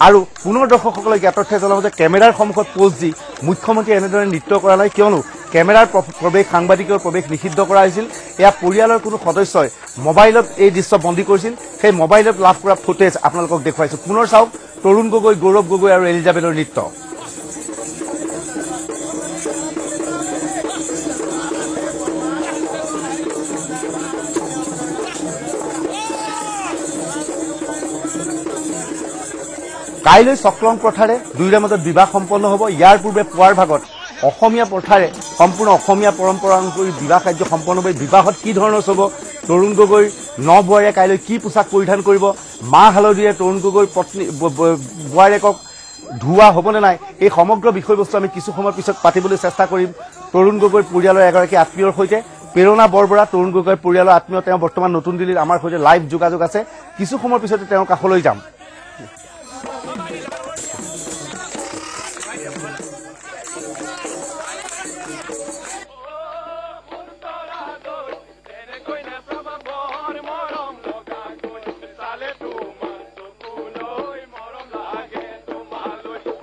আৰু পুনৰ দৰ্শকসকলে জ্ঞাতৰ্থে জনাব যে কেমেৰাৰ সন্মুখত পোজ দি মুখ্যমন্ত্ৰীয়ে এনেদৰে নৃত্য কৰা নাই, কিয়নো কেমেৰাৰ প্ৰৱেশ সাংবাদিকৰ প্ৰৱেশ নিষিদ্ধ কৰা হৈছিল। এয়া পৰিয়ালৰ কোনো সদস্যই মোবাইলত এই দৃশ্য বন্দী কৰিছিল। সেই মোবাইলত লাভ কৰা ফুটেজ আপোনালোকক দেখুৱাইছো। পুনৰ চাওক তৰুণ গগৈ, গৌৰৱ গগৈ আৰু এলিজাবেথৰ নৃত্য। কাইলৈ চক্ৰং প্ৰথাৰে দুয়োৰে মাজত বিবাহ সম্পন্ন হ'ব। ইয়াৰ পূৰ্বে পুৱাৰ ভাগত অসমীয়া প্ৰথাৰে সম্পূৰ্ণ অসমীয়া পৰম্পৰা অনুসৰি বিবাহ কাৰ্য সম্পন্ন হ'ব। বিবাহত কি ধৰণৰ হ'ব, তৰুণ গগৈৰ বোৱাৰীয়ে কাইলৈ কি পোছাক পৰিধান কৰিব, মাহ হালধিৰে তৰুণ গগৈৰ পত্নী বোৱাৰীয়েকক ধুওৱা হ'বনে নাই, এই সমগ্ৰ বিষয়বস্তু আমি কিছু সময়ৰ পিছত পাতিবলৈ চেষ্টা কৰিম তৰুণ গগৈৰ পৰিয়ালৰ এগৰাকী আত্মীয়ৰ সৈতে। প্ৰেৰণা বৰবৰা তৰুণ গগৈৰ পৰিয়ালৰ আত্মীয়, তেওঁ বৰ্তমান নতুন দিল্লীত আমাৰ সৈতে লাইভ যোগাযোগ আছে। কিছু সময়ৰ পিছতে তেওঁৰ কাষলৈ যাম।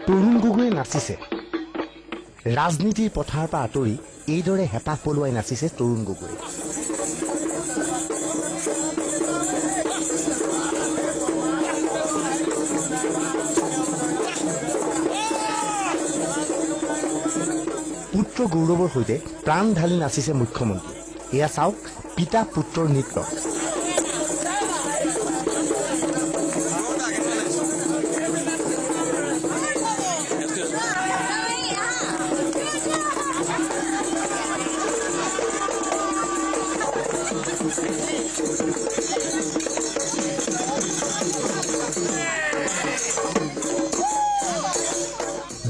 তৰুণ গগৈয়ে নাচিছে, ৰাজনীতিৰ পথাৰ পৰা আঁতৰি এইদৰে হেঁপাহ পলুৱাই নাচিছে তৰুণ গগৈ। পুত্ৰ গৌৰৱৰ সৈতে প্ৰাণ ঢালি নাচিছে মুখ্যমন্ত্ৰী। এয়া চাওক পিতা পুত্ৰৰ নৃত্য।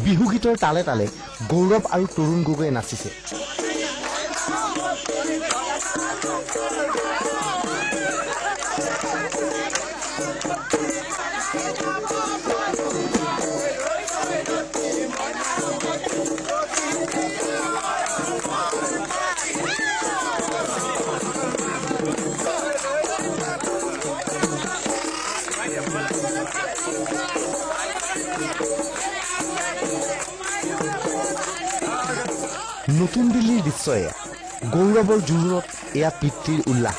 বিহুগীতৰ তালে তালে গৌৰৱ আৰু তৰুণ গগৈয়ে নাচিছে। নতুন দিল্লীৰ দৃশ্য এয়া। গৌৰৱৰ জোৰত এয়া পিতৃৰ উল্লাস।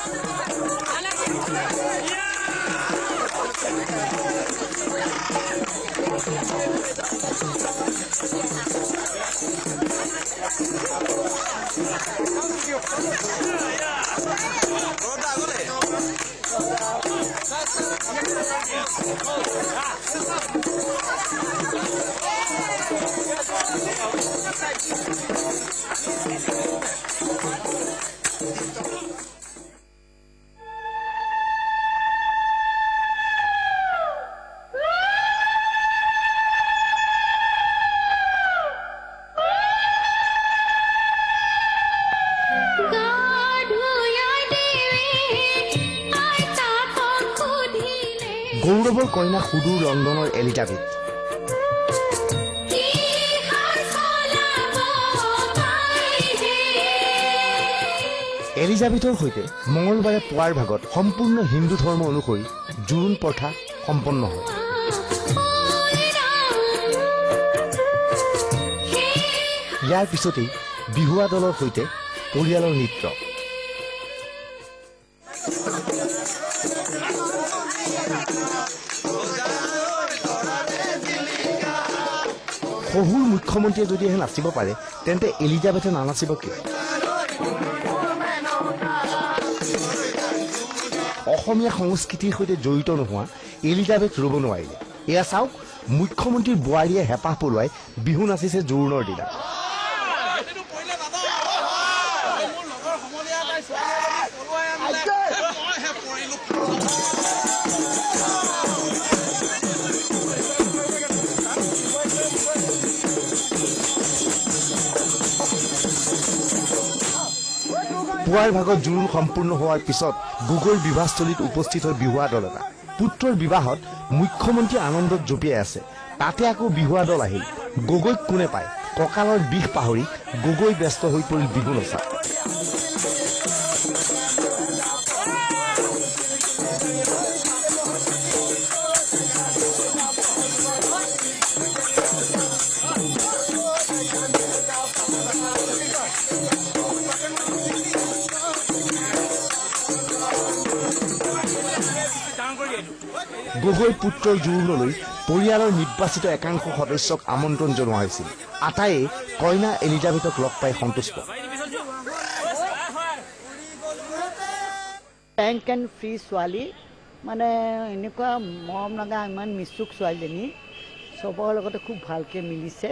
গৌৰৱৰ কন্যা সুদূৰ লণ্ডনৰ এলিজাবেথ। এলিজাবেথৰ সৈতে মঙলবাৰে পুৱাৰ ভাগত সম্পূৰ্ণ হিন্দু ধৰ্ম অনুসৰি জোৰোণ প্ৰথা সম্পন্ন হয়। ইয়াৰ পিছতেই বিহুৱা দলৰ সৈতে পৰিয়ালৰ নৃত্য। শহুৰ মুখ্যমন্ত্ৰীয়ে যদিহে নাচিব পাৰে তেন্তে এলিজাবেথে নানাচিব কিয়? অসমীয়া সংস্কৃতিৰ সৈতে জড়িত নোহোৱা এলিজাবেথ ৰ'ব নোৱাৰিলে। এয়া চাওক মুখ্যমন্ত্ৰীৰ বোৱাৰীয়ে হেঁপাহ পলুৱাই বিহু নাচিছে জোৰোণৰ দিনা। পুৱাৰ ভাগত জোৰোণ সম্পূৰ্ণ হোৱাৰ পিছত গগৈৰ বিবাহস্থলীত উপস্থিত হৈ বিহুৱা দল এটা। পুত্ৰৰ বিবাহত মুখ্যমন্ত্ৰী আনন্দত জঁপিয়াই আছে, তাতে আকৌ বিহুৱা দল আহিল। গগৈক কোনে পায়, কঁকালৰ বিষ পাহৰি গগৈ ব্যস্ত হৈ পৰিল বিহু নচা। গগৈ পুত্ৰৰ জোৰোণলৈ পৰিয়ালৰ নিৰ্বাচিত একাংশ সদস্যক আমন্ত্ৰণ জনোৱা হৈছিল। আটাইয়ে কইনা এলিজাবেথক লগ পাই সন্তুষ্ট। ফ্ৰেংক এণ্ড ফ্ৰী ছোৱালী, মানে এনেকুৱা মৰম লগা ইমান মিচুক ছোৱালীজনী, চবৰ লগতে খুব ভালকৈ মিলিছে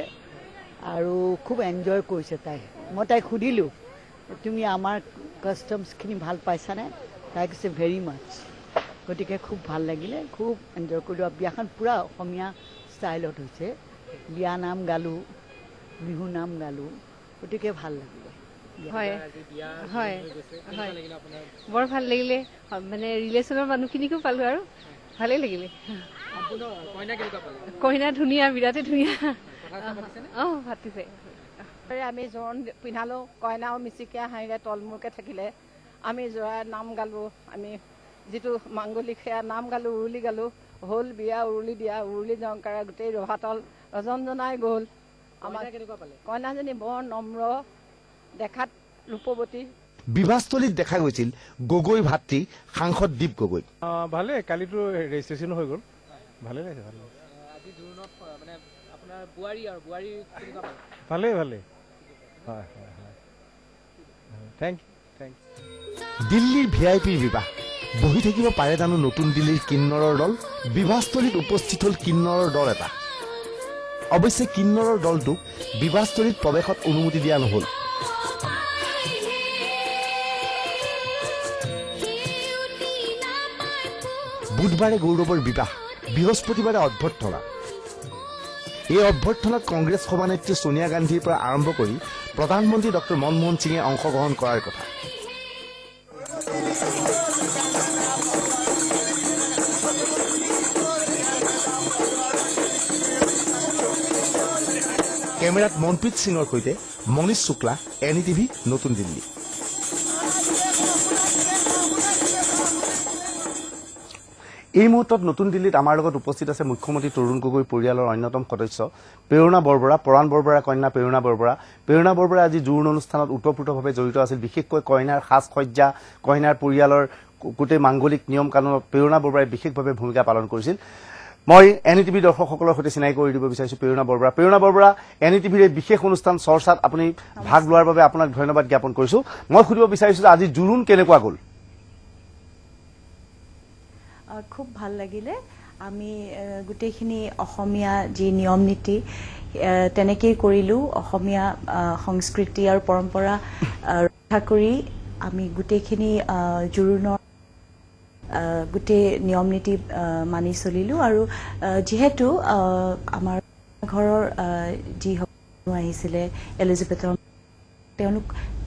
আৰু খুব এনজয় কৰিছে তাই। মই তাইক সুধিলোঁ, তুমি আমাৰ কাষ্টমছখিনি ভাল পাইছানে? তাই কৈছে ভেৰি মাছ। গতিকে খুব ভাল লাগিলে, খুব এনজয় কৰিলোঁ। বিয়াখন পূৰা অসমীয়া ষ্টাইলত হৈছে। বিয়া নাম গালোঁ, বিহু নাম গালোঁ, গতিকে ভাল লাগিলে। হয় হয় হয়, বৰ ভাল লাগিলে। মানে ৰিলেশ্যনৰ মানুহখিনিকো পালোঁ আৰু ভালেই লাগিলে। কইনা ধুনীয়া, বিৰাটেই ধুনীয়া। অঁ ভাতিছে। আমি জোৰোণ পিন্ধালোঁ, কইনাও মিচিকীয়া হাঁহিৰে তলমূৰকৈ থাকিলে। আমি জোৰা নাম গালোঁ, আমি যিটো মাংগলিক সেয়া নাম গালোঁ, উৰুলি গালোঁ। হ'ল বিয়া উৰুলি দিয়া, উৰুলি জংকাৰে গোটেই ৰভাতল ৰজনজনাই গ'ল। আমাৰ কইনাজনী বৰ নম্ৰ, দেখাত ৰূপৱতী। বিবাহস্থলীত দেখা গৈছিল গগৈ ভাতৃ সাংসদ দীপ গগৈ। ভালে, কালিতো ৰেজিষ্ট্ৰেশ্যন হৈ গ'ল, ভালে লাগিছে। ভালে ভালে, হয় হয় হয়, থেংক ইউ। দিল্লীৰ VIPৰ বিবাহ বহি থাকিব পাৰে জানো নতুন দিল্লীৰ কিন্নৰৰ দল? বিবাহস্থলীত উপস্থিত হ'ল কিন্নৰৰ দল এটা। অৱশ্যে কিন্নৰৰ দলটোক বিবাহস্থলীত প্ৰৱেশত অনুমতি দিয়া নহ'ল। বুধবাৰে গৌৰৱৰ বিবাহ, বৃহস্পতিবাৰে অভ্যৰ্থনা। এই অভ্যৰ্থনাত কংগ্ৰেছ সভানেত্ৰী ছোনিয়া গান্ধীৰ পৰা আৰম্ভ কৰি প্ৰধানমন্ত্ৰী ডঃ মনমোহন সিঙে অংশগ্ৰহণ কৰাৰ কথা। কেমেৰাত মনপ্ৰীত সিঙৰ সৈতে মনীষ শুক্লা, NDTV, নতুন দিল্লী। এই মুহূৰ্তত নতুন দিল্লীত আমাৰ লগত উপস্থিত আছে মুখ্যমন্ত্ৰী তৰুণ গগৈ পৰিয়ালৰ অন্যতম সদস্য প্ৰেৰণা বৰবৰা, পৰাণ বৰবৰা কন্যা প্ৰেৰণা বৰবৰা। প্ৰেৰণা বৰবৰা আজি জোৰোণ অনুষ্ঠানত ওতঃপ্ৰোতভাৱে জড়িত আছিল। বিশেষকৈ কইনাৰ সাজ সজ্জা, কইনাৰ পৰিয়ালৰ গোটেই মাংগলিক নিয়ম কানুনত প্ৰেৰণা বৰবৰাই বিশেষভাৱে ভূমিকা পালন কৰিছিল। মই NDTV দৰ্শকসকলৰ সৈতে চিনাকি কৰি দিব বিচাৰিছোঁ প্ৰেৰণা বৰবৰা। প্ৰেৰণা বৰবৰা, NDTVৰ এই বিশেষ অনুষ্ঠান চৰ্চাত আপুনি ভাগ লোৱাৰ বাবে আপোনাক ধন্যবাদ জ্ঞাপন কৰিছোঁ। মই সুধিব বিচাৰিছোঁ যে আজি জোৰোণ কেনেকুৱা গ'ল? খুব ভাল লাগিলে। আমি গোটেইখিনি অসমীয়া যি নিয়ম নীতি তেনেকেই কৰিলোঁ। অসমীয়া সংস্কৃতি আৰু পৰম্পৰা ৰক্ষা কৰি আমি গোটেইখিনি জোৰোণৰ গোটেই নিয়ম নীতি মানি চলিলোঁ। আৰু যিহেতু আমাৰ ঘৰৰ যিসকল আহিছিলে এলিজাবেথৰ,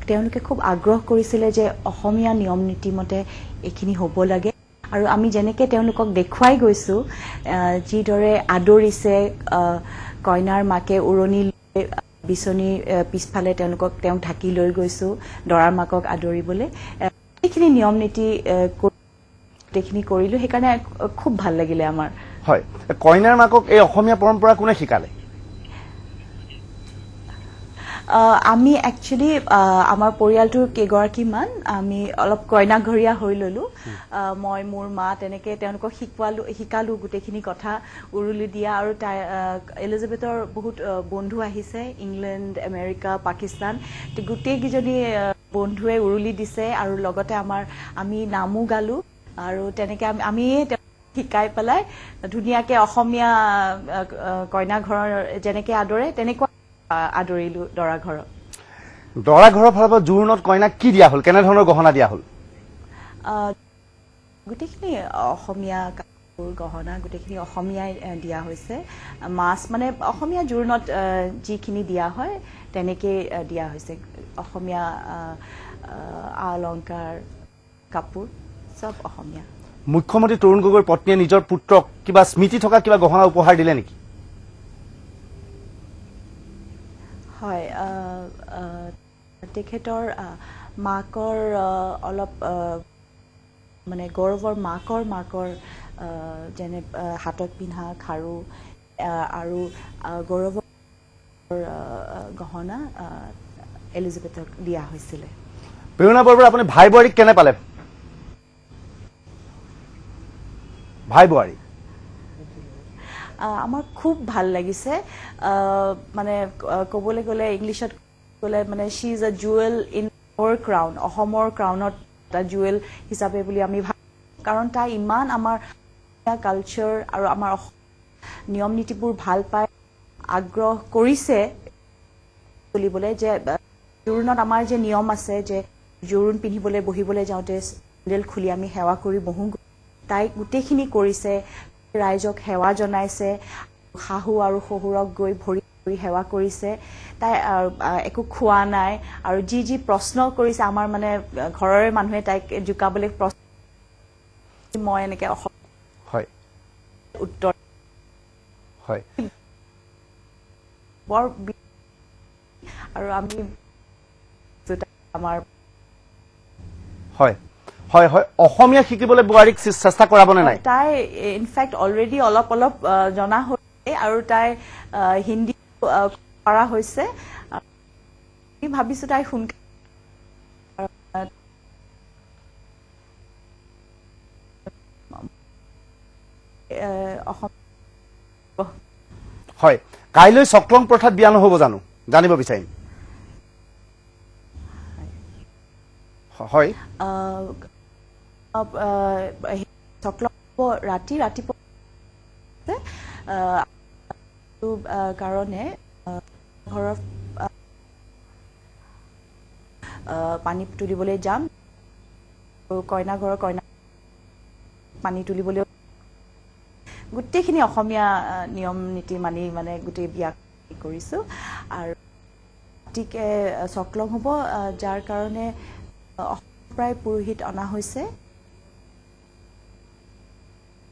তেওঁলোকে খুব আগ্ৰহ কৰিছিলে যে অসমীয়া নিয়ম নীতি মতে এইখিনি হ'ব লাগে। আৰু আমি যেনেকৈ তেওঁলোকক দেখুৱাই গৈছোঁ, যিদৰে আদৰিছে, কইনাৰ মাকে উৰণি লৈ বিচনী পিছফালে তেওঁক ঢাকি লৈ গৈছোঁ দৰাৰ মাকক আদৰিবলৈ, এইখিনি নিয়ম নীতি গোটেইখিনি কৰিলোঁ। সেইকাৰণে খুব ভাল লাগিলে আমাৰ। হয়, কইনাৰ মাকক এই অসমীয়া পৰম্পৰা কোনে শিকালে? আমি একচুৱেলি আমাৰ পৰিয়ালটোৰ কেইগৰাকীমান আমি অলপ কইনাঘৰীয়া হৈ ল'লোঁ। মই, মোৰ মা, তেনেকৈ তেওঁলোকক শিকালোঁ গোটেইখিনি কথা, উৰুলি দিয়া। আৰু এলিজাবেথৰ বহুত বন্ধু আহিছে, ইংলেণ্ড, আমেৰিকা, পাকিস্তান, গোটেইকেইজনী বন্ধুৱে উৰুলি দিছে। আৰু লগতে আমি নামো গালোঁ। আৰু তেনেকৈ আমি শিকাই পেলাই ধুনীয়াকৈ অসমীয়া কইনা ঘৰৰ যেনেকৈ আদৰে তেনেকুৱা আদৰিলোঁ দৰা ঘৰত। দৰা ঘৰৰ ফালৰ পৰা জোৰোণত কইনাক কি দিয়া হ'ল? কেনেধৰণৰ গহনা দিয়া হ'ল? গোটেইখিনি অসমীয়া কাপোৰ গহনা গোটেইখিনি অসমীয়াই দিয়া হৈছে। মাছ মানে অসমীয়া জোৰোণত যিখিনি দিয়া হয় তেনেকেই দিয়া হৈছে। অসমীয়া অলংকাৰ, কাপোৰ চব অসমীয়া। মুখ্যমন্ত্ৰী তৰুণ গগৈৰ পত্নীয়ে নিজৰ পুত্ৰক কিবা স্মৃতি থকা কিবা গহনা উপহাৰ দিলে নেকি? হয়, তেখেতৰ মাকৰ অলপ মানে গৌৰৱৰ মাকৰ যেনে হাতত পিন্ধা খাৰু আৰু গৌৰৱৰ গহনা এলিজাবেথক দিয়া হৈছিলে। প্ৰেৰণা বৰবৰা, আপুনি ভাই বোৱাৰীক কেনে পালে? ভাই বোৱাৰী আমাৰ খুব ভাল লাগিছে মানে ক'বলৈ গ'লে ইংলিছত ক'লে মানে she is a jewel in our crown অসমৰ ক্ৰাউনত এটা জুৱেল হিচাপে বুলি আমি ভাবোঁ কাৰণ তাই ইমান আমাৰ কালচাৰ আৰু আমাৰ নিয়ম নীতিবোৰ ভাল পাই আগ্ৰহ কৰিছে বুলিবলৈ যে জোৰোণত আমাৰ যে নিয়ম আছে যে জোৰোণ পিন্ধিবলৈ বহিবলৈ যাওঁতে চেণ্ডেল খুলি আমি সেৱা কৰি বহোঁ তাই গোটেইখিনি কৰিছে ৰাইজক সেৱা জনাইছে শাহু আৰু শহুৰক গৈ ভৰি ভৰি সেৱা কৰিছে তাই একো খোৱা নাই আৰু যি প্ৰশ্ন কৰিছে আমাৰ মানে ঘৰৰে মানুহে তাইক জোকাবলৈ প্ৰশ্ন মই এনেকৈ হয় উত্তৰ হয় বৰ আৰু আমি আমাৰ হয় হয় হয় অসমীয়া শিকিবলৈ বোৱাৰীক চেষ্টা কৰাবনে নাই তাই ইনফেক্ট অলৰেডি অলপ অলপ জনা হৈছে আৰু তাই হিন্দী কৰা হৈছে আমি ভাবিছোঁ তাই হয় কাইলৈ চক্ৰং প্ৰথাত বিয়া নহ'ব জানো জানিব বিচাৰিম হয় ৰাতিপুৱা কাৰণে ঘৰৰ পানী তুলিবলৈ যাম কইনা ঘৰৰ কইনা পানী তুলিবলৈ গোটেইখিনি অসমীয়া নিয়ম নীতি মানি মানে গোটেই বিয়া কৰিছোঁ আৰু গতিকে চকলং হ'ব যাৰ কাৰণে প্ৰায় পুৰোহিত অনা হৈছে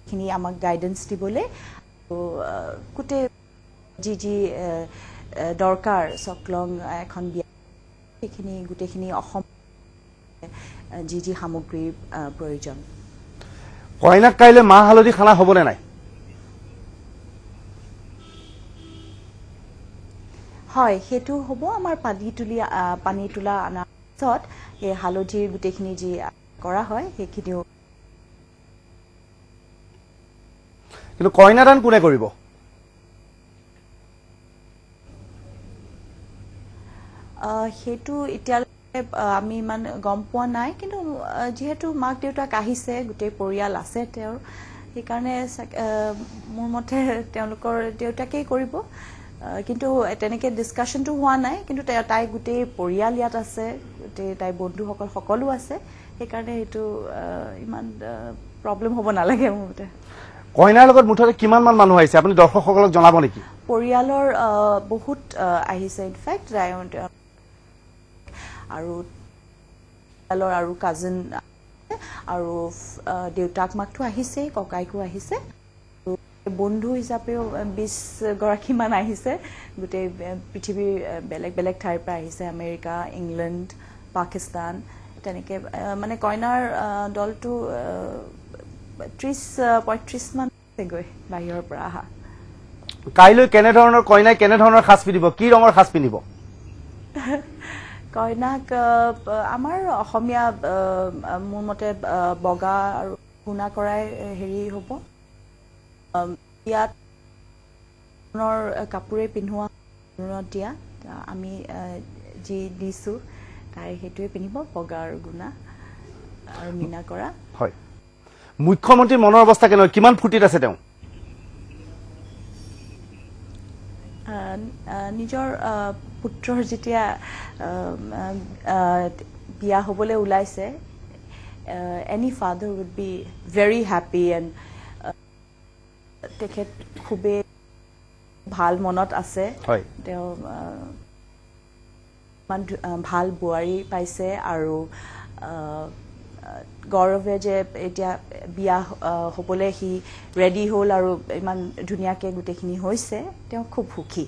খিনি আমাক গাইডেন্স দিবলৈ গোটেই যি দৰকাৰ চকলং এখন বিয়া সেইখিনি গোটেইখিনি অসম যি সামগ্ৰীৰ প্ৰয়োজন কইনাক কাইলৈ মাহ হালধি খানা হ'বনে নাই হয় সেইটো হ'ব আমাৰ পানী তোলা অনাৰ পিছত এই হালধিৰ গোটেইখিনি যি কৰা হয় সেইখিনিও কিন্তু কইনাদান কোনে কৰিব সেইটো এতিয়ালৈকে আমি ইমান গম পোৱা নাই কিন্তু যিহেতু মাক দেউতাক আহিছে গোটেই পৰিয়াল আছে তেওঁৰ সেইকাৰণে মোৰ মতে তেওঁলোকৰ দেউতাকেই কৰিব কিন্তু তেনেকৈ ডিছকাশ্যনটো হোৱা নাই কিন্তু তাই গোটেই পৰিয়াল ইয়াত আছে গোটেই তাইৰ বন্ধুসকল সকলো আছে সেইকাৰণে সেইটো ইমান প্ৰব্লেম হ'ব নালাগে মোৰ মতে কইনাৰ লগত মুঠতে কিমানমান মানুহ আহিছে আপুনি দৰ্শকসকলক জনাব নেকি পৰিয়ালৰ বহুত আহিছে ইনফেক্ট আৰু পৰিয়ালৰ আৰু কাজিন আৰু দেউতাক মাকটো আহিছেই ককাইকো আহিছে বন্ধু হিচাপেও 20 গৰাকীমান আহিছে গোটেই পৃথিৱীৰ বেলেগ বেলেগ ঠাইৰ পৰা আহিছে আমেৰিকা ইংলেণ্ড পাকিস্তান তেনেকৈ মানে কইনাৰ দলটো 30-35 মান গৈ বাহিৰৰ পৰা আহা কাইলৈ কেনেধৰণৰ কইনাই কেনেধৰণৰ সাজ পিন্ধিব কি ৰঙৰ সাজ পিন্ধিব কইনাক আমাৰ অসমীয়া মোৰ মতে বগা আৰু গুণা কৰাই হেৰি হ'ব ইয়াত কাপোৰে পিন্ধোৱা দিয়া আমি যি দিছোঁ তাই সেইটোৱে পিন্ধিব বগা আৰু গুণা আৰু মীনা কৰা হয় মুখ্যমন্ত্ৰীৰ মনৰ অৱস্থা কেনেকুৱা কিমান ফুটিত আছে তেওঁ নিজৰ পুত্ৰৰ যেতিয়া বিয়া হ'বলৈ ওলাইছে any father would be very happy and তেখেত খুবেই ভাল মনত আছে তেওঁ ইমান ভাল বোৱাৰী পাইছে আৰু গৌৰৱে যে এতিয়া বিয়া হ'বলৈ সি ৰেডি হ'ল আৰু ইমান ধুনীয়াকৈ গোটেইখিনি হৈছে তেওঁ খুব সুখী